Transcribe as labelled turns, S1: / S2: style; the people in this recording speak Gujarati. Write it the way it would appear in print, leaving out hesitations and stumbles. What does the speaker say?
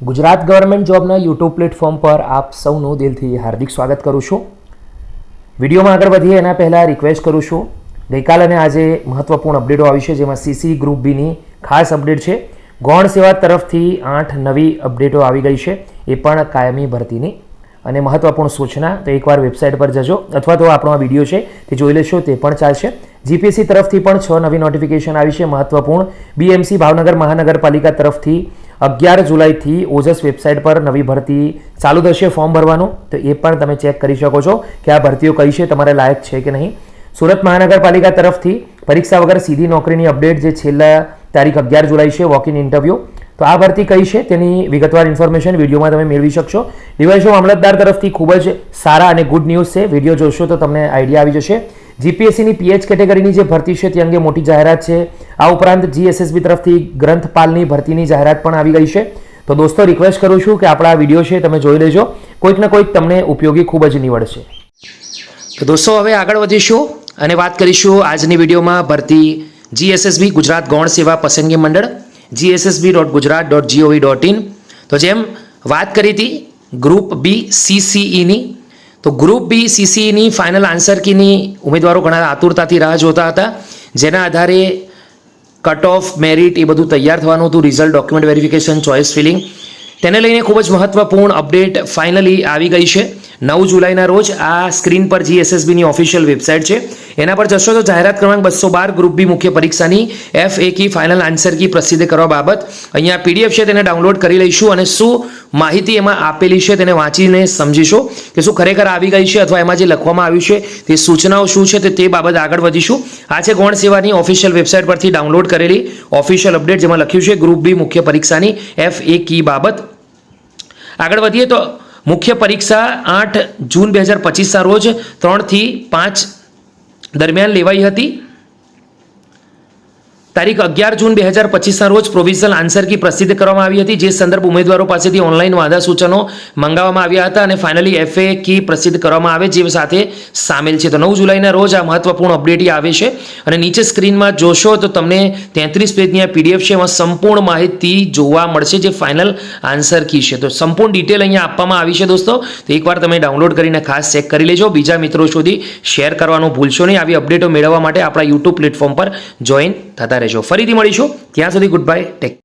S1: ગુજરાત ગવર્મેન્ટ જોબના યુટ્યુબ પ્લેટફોર્મ પર આપ સૌનું દિલથી હાર્દિક સ્વાગત કરું છું. વિડીયોમાં આગળ વધીએ એના પહેલાં રિક્વેસ્ટ કરું છું, ગઈકાલ અને આજે મહત્વપૂર્ણ અપડેટો આવી છે, જેમાં સીસી ગ્રુપ બીની ખાસ અપડેટ છે. ગૌણ સેવા તરફથી 8 નવી અપડેટો આવી ગઈ છે, એ પણ કાયમી ભરતીની. અને મહત્વપૂર્ણ સૂચના, તો એકવાર વેબસાઇટ પર જજો અથવા તો આપણો આ વિડીયો છે તે જોઈ લેશો, તે પણ ચાલશે. જીપીએસસી તરફથી પણ 6 નવી નોટિફિકેશન આવી છે મહત્વપૂર્ણ. બીએમસી ભાવનગર મહાનગરપાલિકા તરફથી 11 જુલાઈથી ઓજસ વેબસાઇટ પર નવી ભરતી ચાલુ થશે ફોર્મ ભરવાનું, તો એ પણ તમે ચેક કરી શકો છો કે આ ભરતીઓ કઈ છે, તમારે લાયક છે કે નહીં. સુરત મહાનગરપાલિકા તરફથી પરીક્ષા વગર સીધી નોકરીની અપડેટ, જે છેલ્લા તારીખ 11 જુલાઈ છે, વોક ઇન ઇન્ટરવ્યૂ. તો આ ભરતી કઈ છે તેની વિગતવાર ઇન્ફોર્મેશન વિડીયોમાં તમે મેળવી શકશો. ડીવાયએસઓ મામલતદાર તરફથી ખૂબ જ સારા અને ગુડ ન્યૂઝ છે. વિડીયો જોશો તો તમને આઈડિયા આવી જશે. જીપીએસસીની પીએચ કેટેગરીની જે ભરતી છે તે અંગે મોટી જાહેરાત છે. આ ઉપરાંત જીએસએસબી તરફથી ગ્રંથપાલની ભરતીની જાહેરાત પણ આવી ગઈ છે. તો દોસ્તો, રિક્વેસ્ટ કરું છું કે આપણા વિડીયો છે તમે જોઈ લેજો, કોઈક ને કોઈક તમને ઉપયોગી ખૂબ જ નીવડશે. તો દોસ્તો, હવે આગળ વધીશું અને વાત કરીશું આજની વિડીયોમાં ભરતી જીએસએસબી ગુજરાત ગૌણ સેવા પસંદગી મંડળ gssb.gujarat.gov.in. તો જેમ વાત કરી હતી ગ્રુપ બી સીસીઈની, તો ગ્રુપ બી સીસીઈની ફાઇનલ આન્સર કીની ઉમેદવારો ઘણા આતુરતાથી રાહ જોતા હતા, જેના આધારે કટ ઓફ, મેરિટ એ બધું તૈયાર થવાનું હતું, result, document verification, choice feeling, તેને લઈને ખૂબ જ મહત્વપૂર્ણ અપડેટ ફાઇનલી આવી ગઈ છે. 9 જુલાઈના રોજ આ સ્ક્રીન પર જીએસએસબીની ઓફિશિયલ વેબસાઇટ છે, એના પર જશો તો જાહેરાત ક્રમાંક 212 ગ્રુપ બી મુખ્ય પરીક્ષાની FA કી ફાઇનલ આન્સર કી પ્રસિદ્ધ કરવા બાબત અહીંયા PDF છે તેને ડાઉનલોડ કરી લઈશું અને શું માહિતી એમાં આપેલી છે તેને વાંચીને સમજીશું કે શું ખરેખર આવી ગઈ છે અથવા એમાં જે લખવામાં આવ્યું છે તે સૂચનાઓ શું છે તે બાબત આગળ વધીશું. આ છે ગૌણ સેવાની ઓફિશિયલ વેબસાઇટ પરથી ડાઉનલોડ કરેલી ઓફિશિયલ અપડેટ, જેમાં લખ્યું છે ગ્રુપ બી મુખ્ય પરીક્ષાની FA કી બાબત. આગળ વધીએ તો મુખ્ય પરીક્ષા 8 જૂન 2025ના રોજ 3 થી 5 દરમિયાન લેવાઈ હતી. તારીખ 11 જૂન 2025ના રોજ પ્રોવિઝનલ આન્સર કી પ્રસિદ્ધ કરવામાં આવી હતી, જે સંદર્ભ ઉમેદવારો પાસેથી ઓનલાઈન વાંધા સૂચનો મંગાવવામાં આવ્યા હતા અને ફાઇનલી FA કી પ્રસિદ્ધ કરવામાં આવે જે સાથે સામેલ છે. તો 9 જુલાઈના રોજ આ મહત્વપૂર્ણ અપડેટ આવે છે અને નીચે સ્ક્રીનમાં જોશો તો તમને 33 પેજની આ PDF છે, એમાં સંપૂર્ણ માહિતી જોવા મળશે જે ફાઇનલ આન્સર કી છે. તો સંપૂર્ણ ડિટેલ અહીંયા આપવામાં આવી છે દોસ્તો, તો એકવાર તમે ડાઉનલોડ કરીને ખાસ ચેક કરી લેજો. બીજા મિત્રો સુધી શેર કરવાનું ભૂલશો નહીં. આવી અપડેટો મેળવવા માટે આપણા યુટ્યુબ પ્લેટફોર્મ પર જોઈન થતા રહેજો. ફરીથી મળીશું, ત્યાં સુધી ગુડ બાય, ટેક.